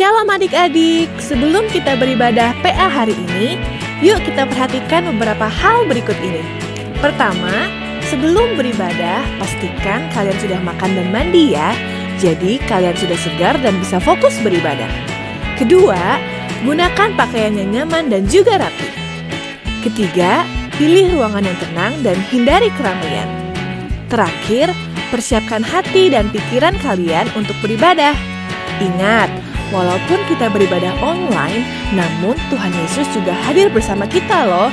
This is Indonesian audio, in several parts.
Shalom adik-adik, sebelum kita beribadah PA hari ini, yuk kita perhatikan beberapa hal berikut ini. Pertama, sebelum beribadah, pastikan kalian sudah makan dan mandi ya. Jadi kalian sudah segar dan bisa fokus beribadah. Kedua, gunakan pakaian yang nyaman dan juga rapi. Ketiga, pilih ruangan yang tenang dan hindari keramaian. Terakhir, persiapkan hati dan pikiran kalian untuk beribadah. Ingat, walaupun kita beribadah online, namun Tuhan Yesus juga hadir bersama kita loh.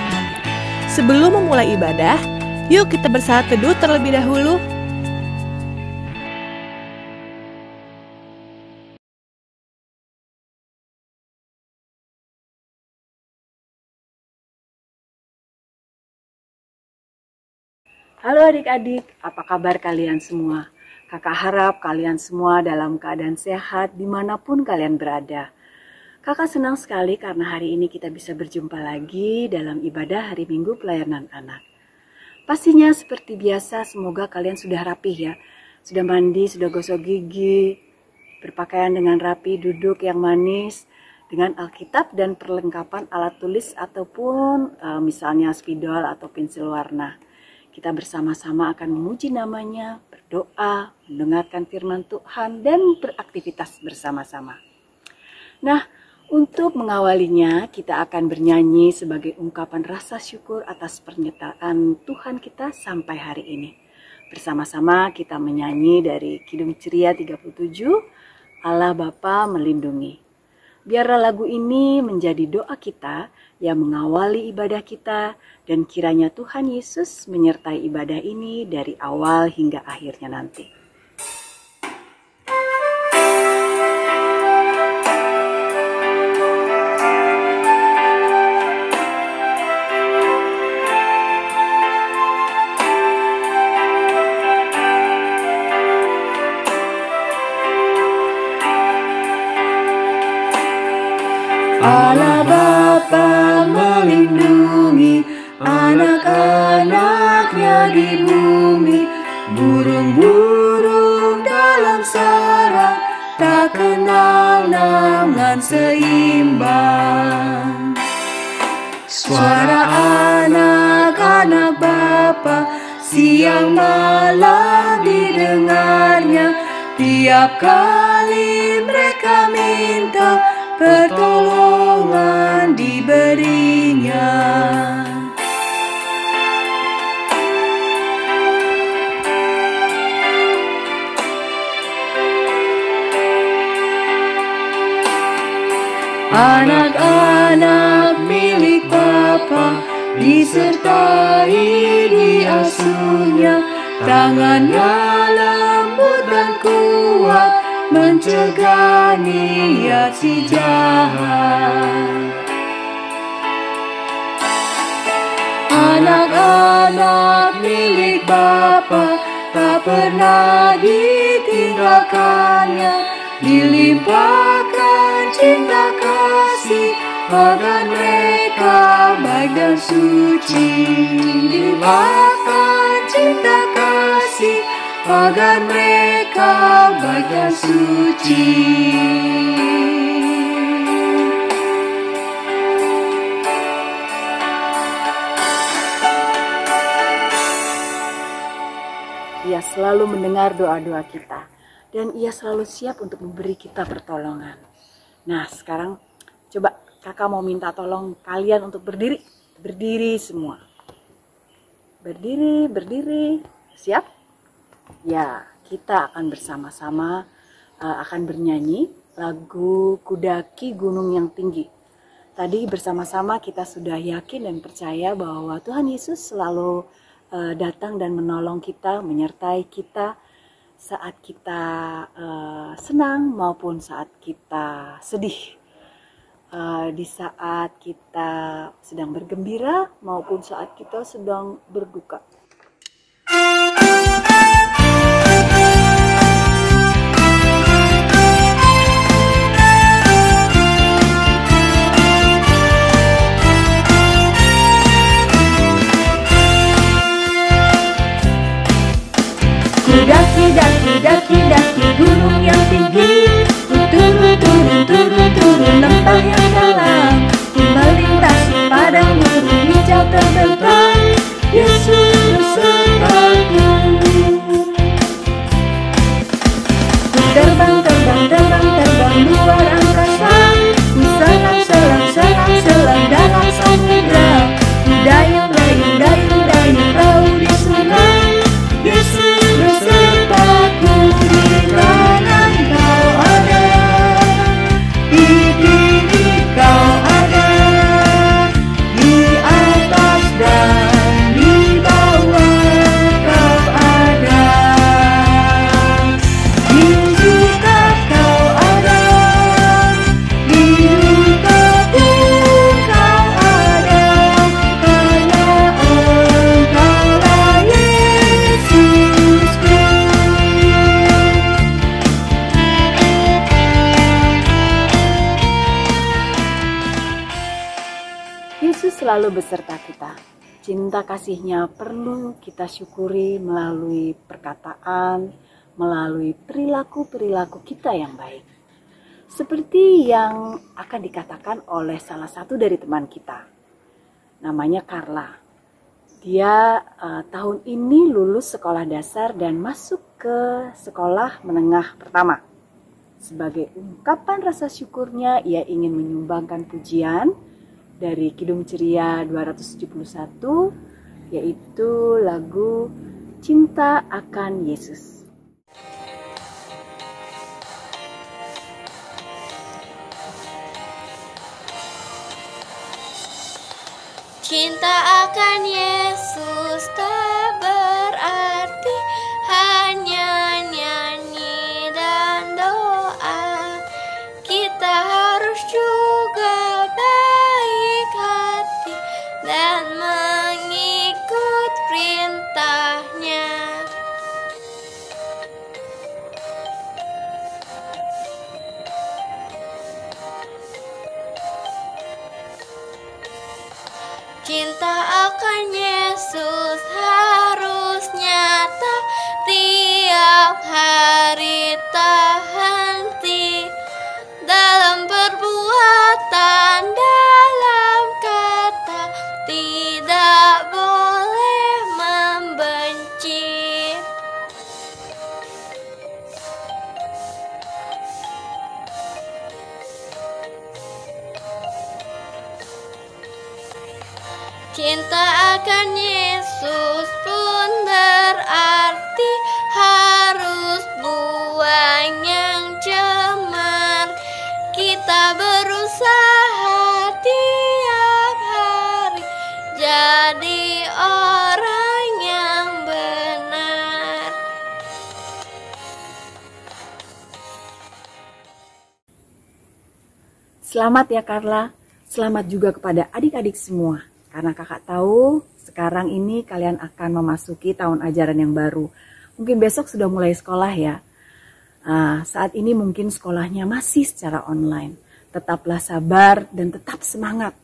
Sebelum memulai ibadah, yuk kita bersaat teduh terlebih dahulu. Halo adik-adik, apa kabar kalian semua? Kakak harap kalian semua dalam keadaan sehat dimanapun kalian berada. Kakak senang sekali karena hari ini kita bisa berjumpa lagi dalam ibadah hari Minggu Pelayanan Anak. Pastinya seperti biasa, semoga kalian sudah rapih ya. Sudah mandi, sudah gosok gigi, berpakaian dengan rapi, duduk yang manis, dengan Alkitab dan perlengkapan alat tulis ataupun misalnya spidol atau pensil warna. Kita bersama-sama akan memuji namanya, berdoa, mendengarkan firman Tuhan, dan beraktivitas bersama-sama. Nah, untuk mengawalinya, kita akan bernyanyi sebagai ungkapan rasa syukur atas pernyataan Tuhan kita sampai hari ini. Bersama-sama kita menyanyi dari Kidung Ceria 37, Allah Bapa Melindungi. Biarlah lagu ini menjadi doa kita yang mengawali ibadah kita, dan kiranya Tuhan Yesus menyertai ibadah ini dari awal hingga akhirnya nanti. Allah Bapa melindungi anak-anaknya di bumi, burung-burung dalam sarang tak kenal naungan seimbang. Suara anak-anak Bapa siang malam didengarnya, tiap kali mereka minta pertolongan diberinya. Anak-anak milik Bapa disertai diasuhnya, tangannya lembut dan kuat mencegah niat si jahat. Anak-anak milik Bapa tak pernah ditinggalkannya, dilimpahkan cinta kasih agar mereka baik dan suci. Dilimpahkan cinta kasih agar mereka baik dan suci. Ia selalu mendengar doa-doa kita, dan Ia selalu siap untuk memberi kita pertolongan. Nah, sekarang coba kakak mau minta tolong kalian untuk berdiri. Berdiri semua. Berdiri. Siap? Ya, kita akan bersama-sama akan bernyanyi lagu Kudaki Gunung yang Tinggi. Tadi bersama-sama kita sudah yakin dan percaya bahwa Tuhan Yesus selalu datang dan menolong kita, menyertai kita saat kita senang maupun saat kita sedih. Di saat kita sedang bergembira maupun saat kita sedang berduka. Daki gunung yang tinggi, turun selalu beserta kita. Cinta kasih-Nya perlu kita syukuri melalui perkataan, melalui perilaku-perilaku kita yang baik. Seperti yang akan dikatakan oleh salah satu dari teman kita, namanya Carla. Dia tahun ini lulus sekolah dasar dan masuk ke sekolah menengah pertama. Sebagai ungkapan rasa syukurnya, ia ingin menyumbangkan pujian dari Kidung Ceria 271, yaitu lagu Cinta Akan Yesus. Cinta akan Yesus tak berarti hanya nyanyi dan doa. Kita harus juga baik hati dan mengikut perintah-Nya. Cinta akan Yesus harus nyata tiap hari, tak henti dalam perbuatan, dalam kata, tidak boleh membenci. Cinta akan Yesus pun berarti harus buang yang cemar. Kita berusaha tiap hari jadi orang yang benar. Selamat ya Carla, selamat juga kepada adik-adik semua. Karena kakak tahu sekarang ini kalian akan memasuki tahun ajaran yang baru. Mungkin besok sudah mulai sekolah ya. Saat ini mungkin sekolahnya masih secara online. Tetaplah sabar dan tetap semangat.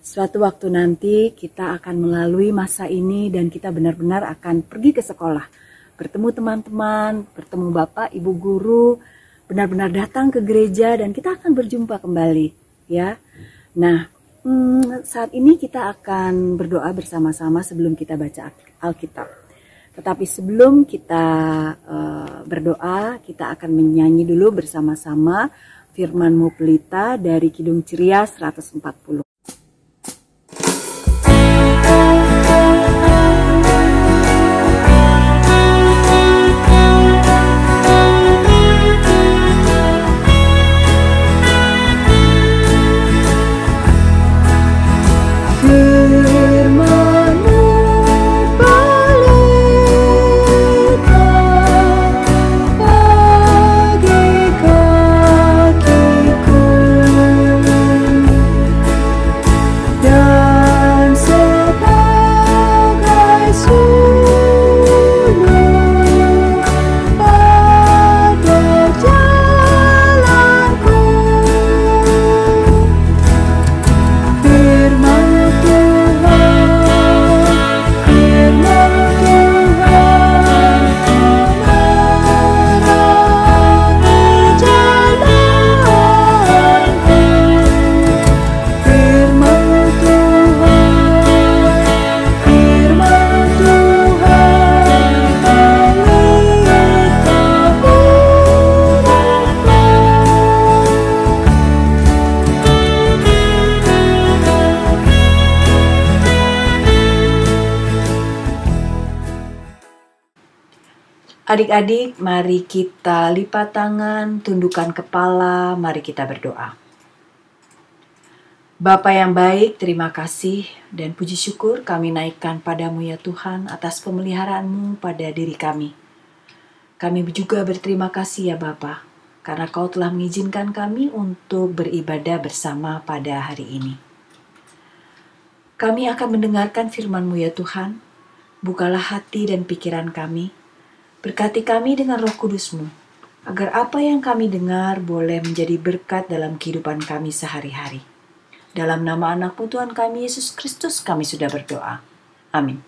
Suatu waktu nanti kita akan melalui masa ini dan kita benar-benar akan pergi ke sekolah. Bertemu teman-teman, bertemu bapak, ibu guru, benar-benar datang ke gereja dan kita akan berjumpa kembali. Ya. Nah, saat ini kita akan berdoa bersama-sama sebelum kita baca Alkitab. Tetapi sebelum kita berdoa, kita akan menyanyi dulu bersama-sama Firman-Mu Pelita dari Kidung Ceria 140. Adik-adik, mari kita lipat tangan, tundukkan kepala, mari kita berdoa. Bapa yang baik, terima kasih dan puji syukur kami naikkan padamu ya Tuhan atas pemeliharaanmu pada diri kami. Kami juga berterima kasih ya Bapa, karena Kau telah mengizinkan kami untuk beribadah bersama pada hari ini. Kami akan mendengarkan firman-Mu ya Tuhan, bukalah hati dan pikiran kami. Berkati kami dengan Roh Kudus-Mu, agar apa yang kami dengar boleh menjadi berkat dalam kehidupan kami sehari-hari. Dalam nama anak-Mu Tuhan kami Yesus Kristus kami sudah berdoa. Amin.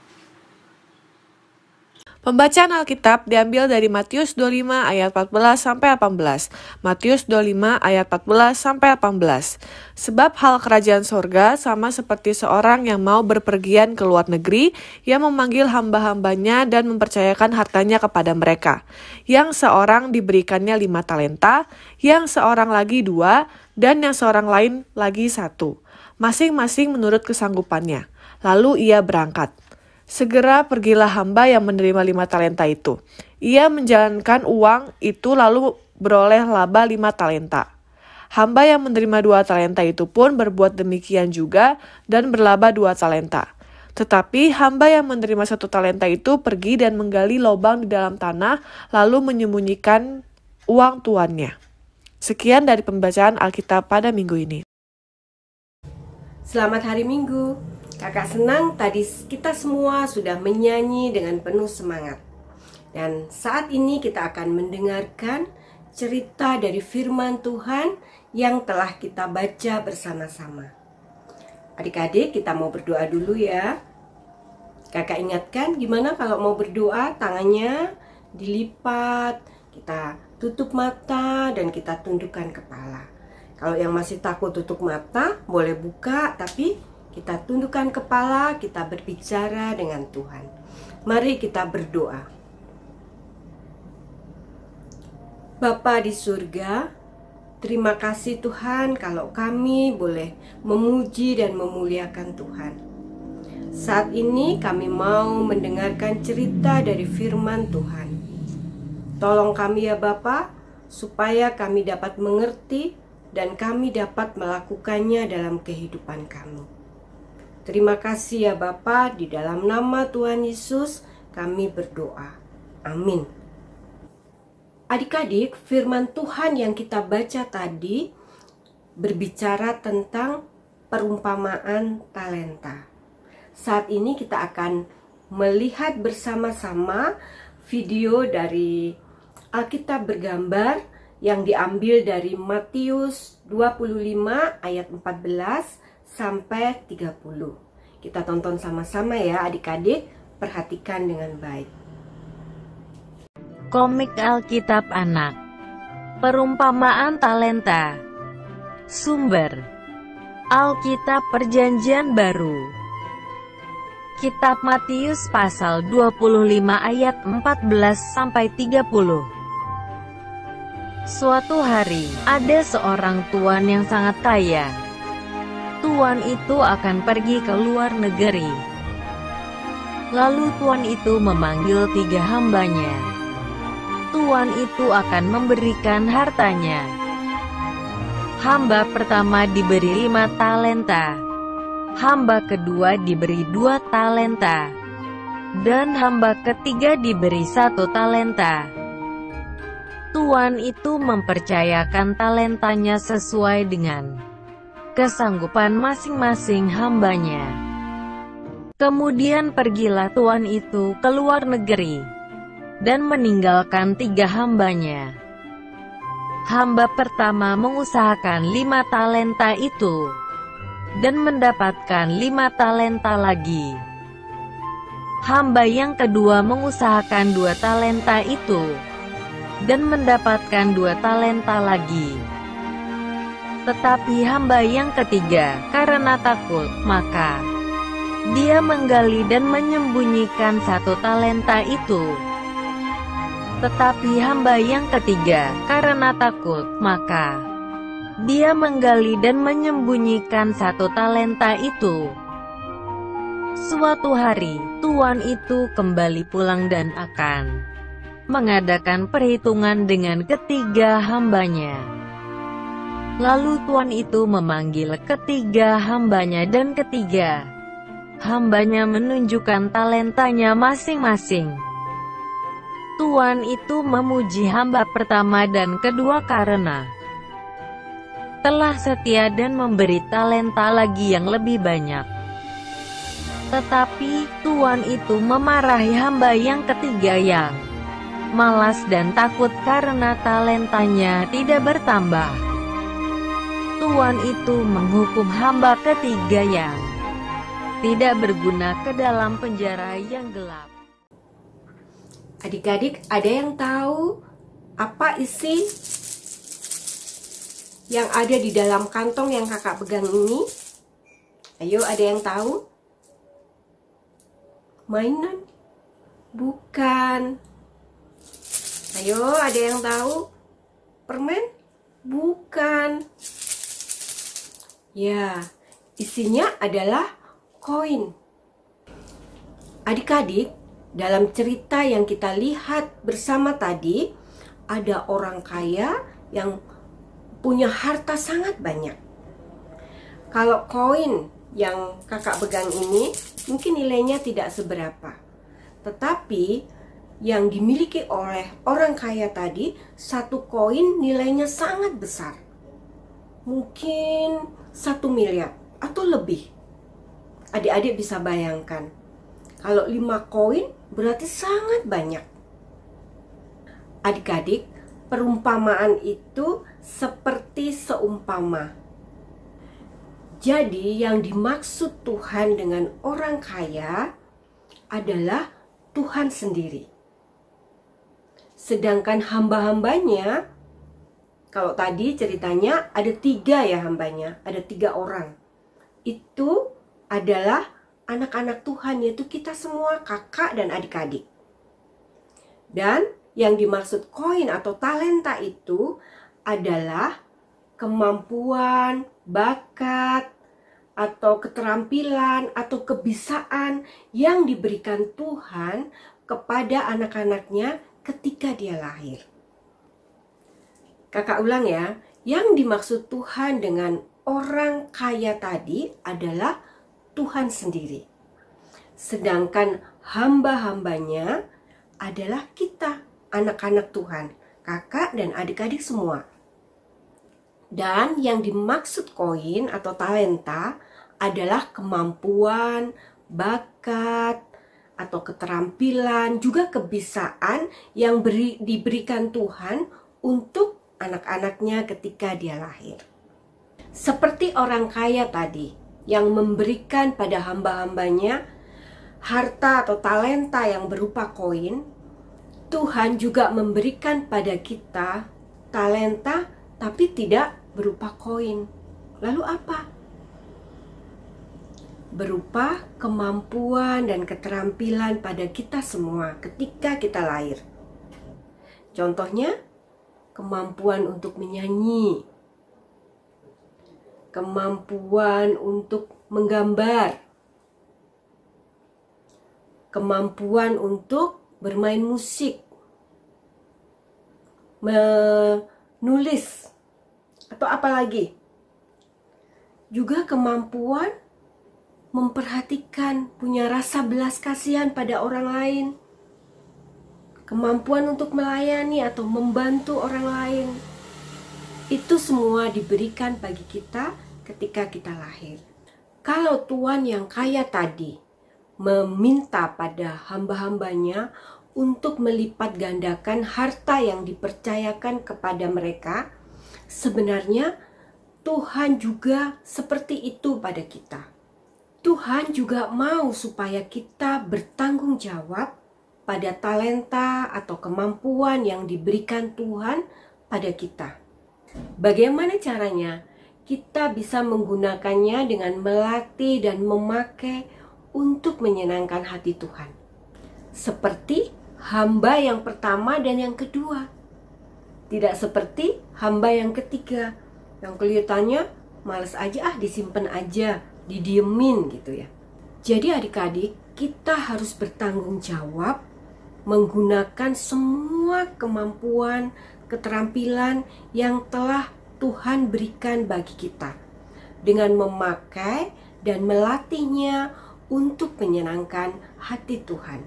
Pembacaan Alkitab diambil dari Matius 25 ayat 14 sampai 18. Matius 25 ayat 14 sampai 18. Sebab hal kerajaan sorga sama seperti seorang yang mau berpergian ke luar negeri, yang memanggil hamba-hambanya dan mempercayakan hartanya kepada mereka. Yang seorang diberikannya 5 talenta, yang seorang lagi 2, dan yang seorang lain lagi 1. Masing-masing menurut kesanggupannya. Lalu ia berangkat. Segera pergilah hamba yang menerima 5 talenta itu. Ia menjalankan uang itu lalu beroleh laba 5 talenta. Hamba yang menerima 2 talenta itu pun berbuat demikian juga dan berlaba 2 talenta. Tetapi hamba yang menerima 1 talenta itu pergi dan menggali lubang di dalam tanah lalu menyembunyikan uang tuannya. Sekian dari pembacaan Alkitab pada minggu ini. Selamat hari Minggu. Kakak senang tadi kita semua sudah menyanyi dengan penuh semangat. Dan saat ini kita akan mendengarkan cerita dari firman Tuhan yang telah kita baca bersama-sama. Adik-adik, kita mau berdoa dulu ya. Kakak ingatkan gimana kalau mau berdoa, tangannya dilipat, kita tutup mata dan kita tundukkan kepala. Kalau yang masih takut tutup mata, boleh buka, tapi kita tundukkan kepala, kita berbicara dengan Tuhan. Mari kita berdoa. Bapa di surga, terima kasih Tuhan kalau kami boleh memuji dan memuliakan Tuhan. Saat ini kami mau mendengarkan cerita dari firman Tuhan. Tolong kami ya Bapa, supaya kami dapat mengerti dan kami dapat melakukannya dalam kehidupan kami. Terima kasih ya Bapa, di dalam nama Tuhan Yesus kami berdoa. Amin. Adik-adik, firman Tuhan yang kita baca tadi berbicara tentang perumpamaan talenta. Saat ini kita akan melihat bersama-sama video dari Alkitab bergambar yang diambil dari Matius 25 ayat 14 sampai 30. Kita tonton sama-sama ya adik-adik, perhatikan dengan baik. Komik Alkitab Anak. Perumpamaan talenta. Sumber Alkitab Perjanjian Baru. Kitab Matius pasal 25 ayat 14 sampai 30. Suatu hari, ada seorang tuan yang sangat kaya. Tuan itu akan pergi ke luar negeri. Lalu tuan itu memanggil 3 hambanya. Tuan itu akan memberikan hartanya. Hamba pertama diberi 5 talenta. Hamba kedua diberi 2 talenta. Dan hamba ketiga diberi 1 talenta. Tuan itu mempercayakan talentanya sesuai dengan kesanggupan masing-masing hambanya. Kemudian pergilah tuan itu ke luar negeri dan meninggalkan 3 hambanya. Hamba pertama mengusahakan 5 talenta itu dan mendapatkan 5 talenta lagi. Hamba yang kedua mengusahakan 2 talenta itu dan mendapatkan 2 talenta lagi. Tetapi hamba yang ketiga, karena takut, maka dia menggali dan menyembunyikan 1 talenta itu. Tetapi hamba yang ketiga, karena takut, maka dia menggali dan menyembunyikan 1 talenta itu. Suatu hari, tuan itu kembali pulang dan akan mengadakan perhitungan dengan ketiga hambanya. Lalu tuan itu memanggil ketiga hambanya dan ketiga hambanya menunjukkan talentanya masing-masing. Tuan itu memuji hamba pertama dan kedua karena telah setia dan memberi talenta lagi yang lebih banyak. Tetapi tuan itu memarahi hamba yang ketiga yang malas dan takut karena talentanya tidak bertambah. tuan itu menghukum hamba ketiga yang tidak berguna ke dalam penjara yang gelap. Adik-adik, ada yang tahu apa isi yang ada di dalam kantong yang kakak pegang ini? Ayo, ada yang tahu? Mainan? Bukan. Ayo, ada yang tahu? Permen? Bukan. Ya, isinya adalah koin. Adik-adik, dalam cerita yang kita lihat bersama tadi, ada orang kaya yang punya harta sangat banyak. Kalau koin yang kakak pegang ini mungkin nilainya tidak seberapa, tetapi yang dimiliki oleh orang kaya tadi, satu koin nilainya sangat besar, mungkin 1 miliar atau lebih. Adik-adik bisa bayangkan, kalau 5 koin berarti sangat banyak. Adik-adik, perumpamaan itu seperti seumpama. Jadi yang dimaksud Tuhan dengan orang kaya adalah Tuhan sendiri. Sedangkan hamba-hambanya, kalau tadi ceritanya ada 3 ya hambanya, ada 3 orang. Itu adalah anak-anak Tuhan, yaitu kita semua, kakak dan adik-adik. Dan yang dimaksud koin atau talenta itu adalah kemampuan, bakat, atau keterampilan, atau kebisaan yang diberikan Tuhan kepada anak-anaknya ketika dia lahir. Kakak ulang ya, yang dimaksud Tuhan dengan orang kaya tadi adalah Tuhan sendiri. Sedangkan hamba-hambanya adalah kita, anak-anak Tuhan, kakak dan adik-adik semua. Dan yang dimaksud koin atau talenta adalah kemampuan, bakat, atau keterampilan, juga kebisaan yang diberikan Tuhan untuk anak-anaknya ketika dia lahir. Seperti orang kaya tadi yang memberikan pada hamba-hambanya harta atau talenta yang berupa koin, Tuhan juga memberikan pada kita talenta tapi tidak berupa koin. Lalu apa? Berupa kemampuan dan keterampilan pada kita semua ketika kita lahir. Contohnya, kemampuan untuk menyanyi, kemampuan untuk menggambar, kemampuan untuk bermain musik, menulis, atau apa lagi. Juga kemampuan memperhatikan, punya rasa belas kasihan pada orang lain, kemampuan untuk melayani atau membantu orang lain. Itu semua diberikan bagi kita ketika kita lahir. Kalau Tuhan yang kaya tadi meminta pada hamba-hambanya untuk melipat gandakan harta yang dipercayakan kepada mereka, sebenarnya Tuhan juga seperti itu pada kita. Tuhan juga mau supaya kita bertanggung jawab pada talenta atau kemampuan yang diberikan Tuhan pada kita. Bagaimana caranya? Kita bisa menggunakannya dengan melatih dan memakai untuk menyenangkan hati Tuhan. Seperti hamba yang pertama dan yang kedua. Tidak seperti hamba yang ketiga, yang kelihatannya males aja, disimpan aja, didiemin gitu ya. Jadi adik-adik, kita harus bertanggung jawab menggunakan semua kemampuan, keterampilan yang telah Tuhan berikan bagi kita, dengan memakai dan melatihnya untuk menyenangkan hati Tuhan.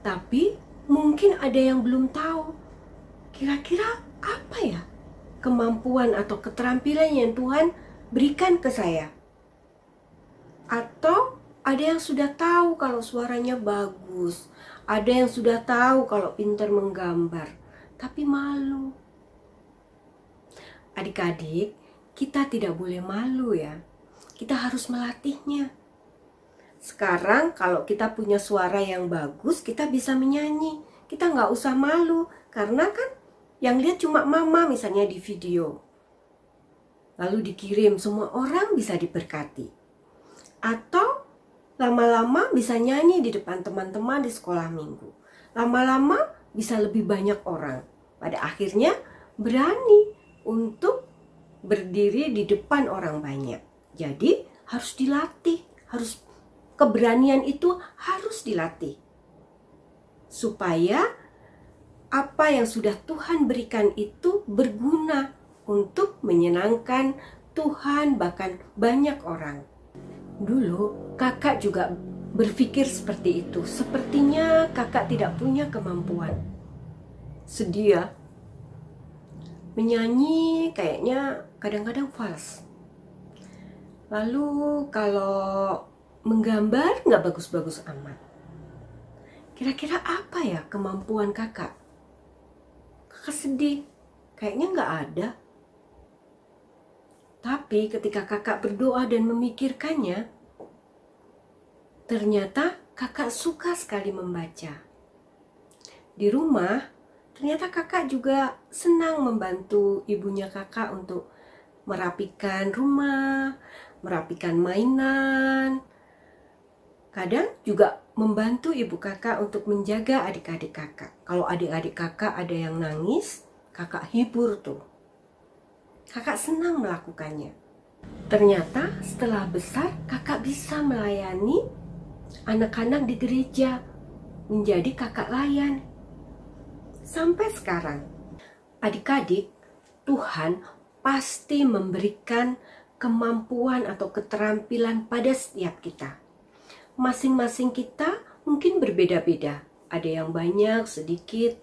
Tapi mungkin ada yang belum tahu, kira-kira apa ya kemampuan atau keterampilan yang Tuhan berikan ke saya. Atau ada yang sudah tahu kalau suaranya bagus, ada yang sudah tahu kalau pintar menggambar, tapi malu. Adik-adik, kita tidak boleh malu ya. Kita harus melatihnya. Sekarang kalau kita punya suara yang bagus, kita bisa menyanyi. Kita nggak usah malu, karena kan yang lihat cuma mama misalnya di video. Lalu dikirim, semua orang bisa diberkati. Atau lama-lama bisa nyanyi di depan teman-teman di sekolah minggu. Lama-lama bisa lebih banyak orang. Pada akhirnya berani untuk berdiri di depan orang banyak. Jadi harus dilatih, keberanian itu harus dilatih. Supaya apa yang sudah Tuhan berikan itu berguna untuk menyenangkan Tuhan bahkan banyak orang. Dulu kakak juga berpikir seperti itu. Sepertinya kakak tidak punya kemampuan. Sedih ya. Menyanyi kayaknya kadang-kadang fals. Lalu kalau menggambar nggak bagus-bagus amat. Kira-kira apa ya kemampuan kakak? Kakak sedih. Kayaknya nggak ada. Tapi ketika kakak berdoa dan memikirkannya, ternyata kakak suka sekali membaca. Di rumah, ternyata kakak juga senang membantu ibunya kakak untuk merapikan rumah, merapikan mainan. Kadang juga membantu ibu kakak untuk menjaga adik-adik kakak. Kalau adik-adik kakak ada yang nangis, kakak hibur tuh. Kakak senang melakukannya. Ternyata setelah besar kakak bisa melayani anak-anak di gereja, menjadi kakak layan. Sampai sekarang, adik-adik, Tuhan pasti memberikan kemampuan atau keterampilan pada setiap kita. Masing-masing kita mungkin berbeda-beda. Ada yang banyak, sedikit,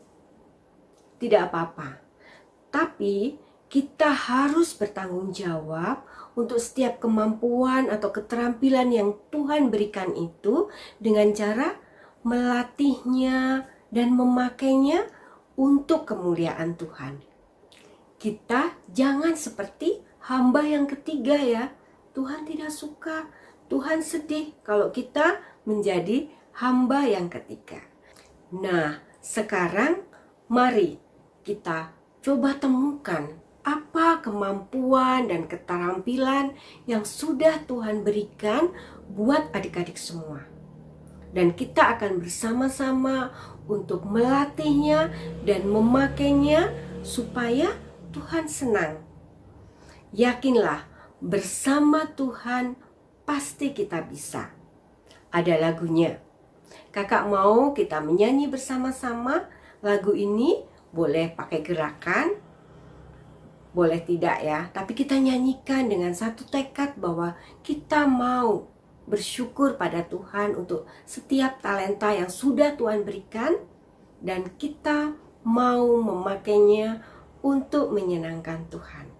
tidak apa-apa. Tapi kita harus bertanggung jawab untuk setiap kemampuan atau keterampilan yang Tuhan berikan itu dengan cara melatihnya dan memakainya untuk kemuliaan Tuhan. Kita jangan seperti hamba yang ketiga ya. Tuhan tidak suka, Tuhan sedih kalau kita menjadi hamba yang ketiga. Nah, sekarang mari kita coba temukan apa kemampuan dan keterampilan yang sudah Tuhan berikan buat adik-adik semua. Dan kita akan bersama-sama untuk melatihnya dan memakainya supaya Tuhan senang. Yakinlah, bersama Tuhan pasti kita bisa. Ada lagunya. Kakak mau kita menyanyi bersama-sama. Lagu ini boleh pakai gerakan, boleh tidak ya, tapi kita nyanyikan dengan satu tekad bahwa kita mau bersyukur pada Tuhan untuk setiap talenta yang sudah Tuhan berikan, dan kita mau memakainya untuk menyenangkan Tuhan.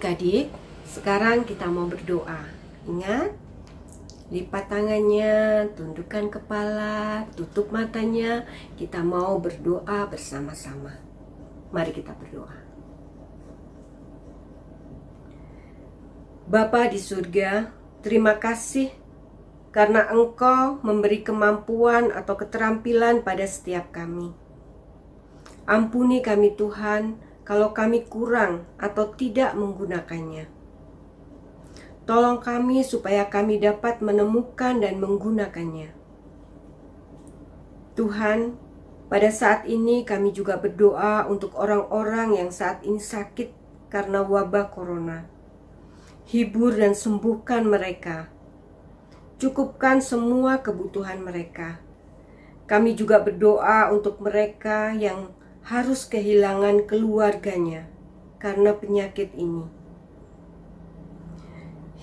Adik-adik, sekarang kita mau berdoa. Ingat, lipat tangannya, tundukkan kepala, tutup matanya. Kita mau berdoa bersama-sama. Mari kita berdoa. Bapa di surga, terima kasih karena Engkau memberi kemampuan atau keterampilan pada setiap kami. Ampuni kami Tuhan, kalau kami kurang atau tidak menggunakannya. Tolong kami supaya kami dapat menemukan dan menggunakannya. Tuhan, pada saat ini kami juga berdoa untuk orang-orang yang saat ini sakit karena wabah corona. Hibur dan sembuhkan mereka. Cukupkan semua kebutuhan mereka. Kami juga berdoa untuk mereka yang harus kehilangan keluarganya karena penyakit ini.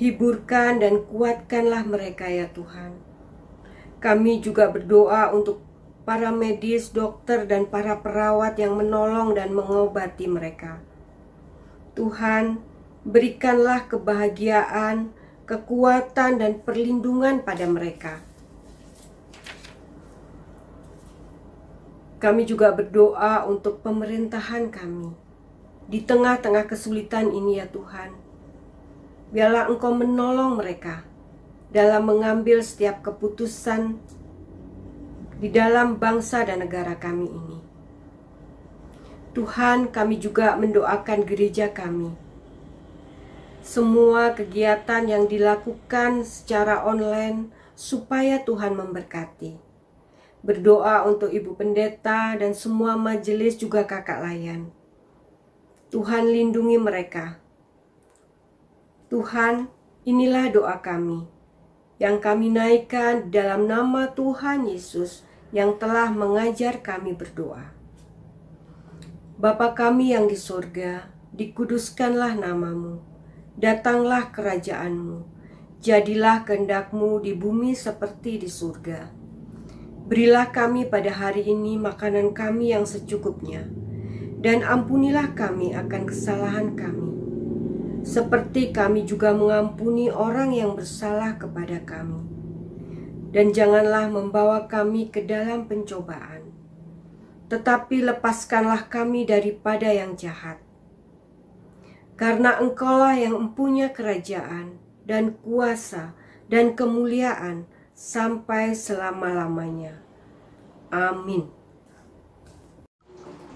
Hiburkan dan kuatkanlah mereka ya Tuhan. Kami juga berdoa untuk para medis, dokter, dan para perawat yang menolong dan mengobati mereka. Tuhan, berikanlah kebahagiaan, kekuatan, dan perlindungan pada mereka. Kami juga berdoa untuk pemerintahan kami. Di tengah-tengah kesulitan ini ya Tuhan, biarlah Engkau menolong mereka dalam mengambil setiap keputusan di dalam bangsa dan negara kami ini. Tuhan, kami juga mendoakan gereja kami. Semua kegiatan yang dilakukan secara online supaya Tuhan memberkati. Berdoa untuk Ibu Pendeta dan semua majelis juga kakak layan. Tuhan lindungi mereka. Tuhan, inilah doa kami, yang kami naikkan dalam nama Tuhan Yesus yang telah mengajar kami berdoa. Bapa kami yang di surga, dikuduskanlah namamu, datanglah kerajaanmu, jadilah kehendak-Mu di bumi seperti di surga. Berilah kami pada hari ini makanan kami yang secukupnya, dan ampunilah kami akan kesalahan kami, seperti kami juga mengampuni orang yang bersalah kepada kami. Dan janganlah membawa kami ke dalam pencobaan, tetapi lepaskanlah kami daripada yang jahat. Karena Engkaulah yang mempunyai kerajaan dan kuasa dan kemuliaan sampai selama-lamanya. Amin.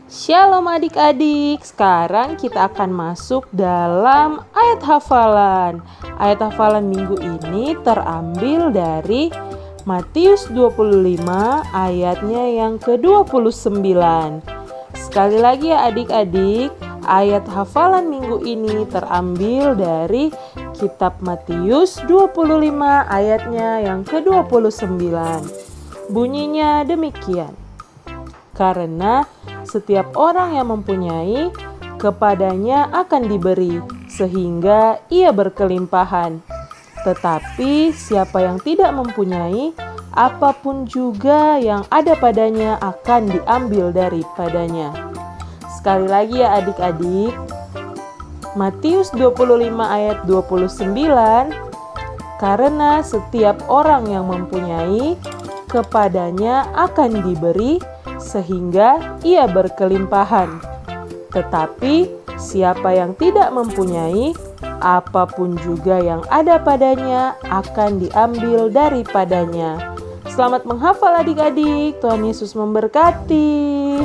Shalom adik-adik, sekarang kita akan masuk dalam ayat hafalan. Ayat hafalan minggu ini terambil dari Matius 25 ayatnya yang ke-29. Sekali lagi ya adik-adik, ayat hafalan minggu ini terambil dari kitab Matius 25 ayatnya yang ke-29. Bunyinya demikian. Karena setiap orang yang mempunyai, kepadanya akan diberi, sehingga ia berkelimpahan. Tetapi siapa yang tidak mempunyai, apapun juga yang ada padanya akan diambil daripadanya. Sekali lagi ya adik-adik, Matius 25 ayat 29, karena setiap orang yang mempunyai, kepadanya akan diberi, sehingga ia berkelimpahan. Tetapi siapa yang tidak mempunyai, apapun juga yang ada padanya akan diambil daripadanya. Selamat menghafal adik-adik, Tuhan Yesus memberkati.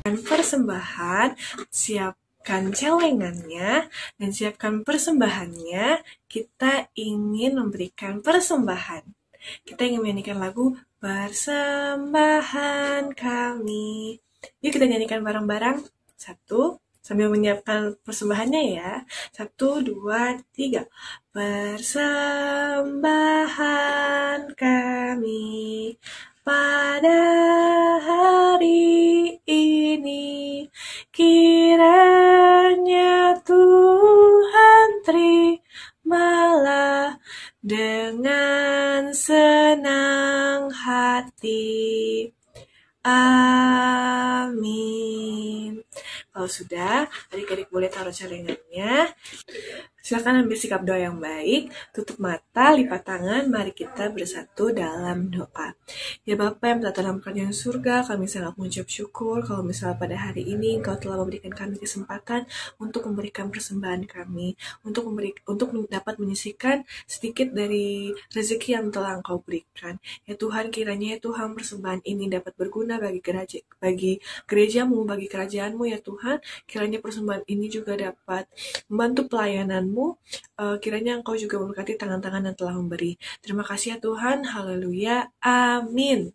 Persembahan, siapkan celengannya dan siapkan persembahannya. Kita ingin memberikan persembahan. Kita ingin menyanyikan lagu Persembahan Kami. Yuk kita nyanyikan bareng-bareng. 1, sambil menyiapkan persembahannya ya. 1, 2, 3. Persembahan kami pada hari ini, kiranya Tuhan terimalah dengan senang hati. Amin. Kalau sudah, adik-adik boleh taruh celengannya. Silakan ambil sikap doa yang baik, tutup mata, lipat tangan, mari kita bersatu dalam doa. Ya Bapa yang berada dalam kerajaan surga, kami sangat mengucap syukur kalau misalnya pada hari ini Engkau telah memberikan kami kesempatan untuk memberikan persembahan kami, untuk dapat menyisihkan sedikit dari rezeki yang telah Engkau berikan. Ya Tuhan, kiranya ya Tuhan persembahan ini dapat berguna bagi gerejamu, bagi kerajaanmu ya Tuhan. Kiranya persembahan ini juga dapat membantu pelayananmu. Kiranya Engkau juga memberkati tangan-tangan yang telah memberi. Terima kasih ya Tuhan. Haleluya. Amin.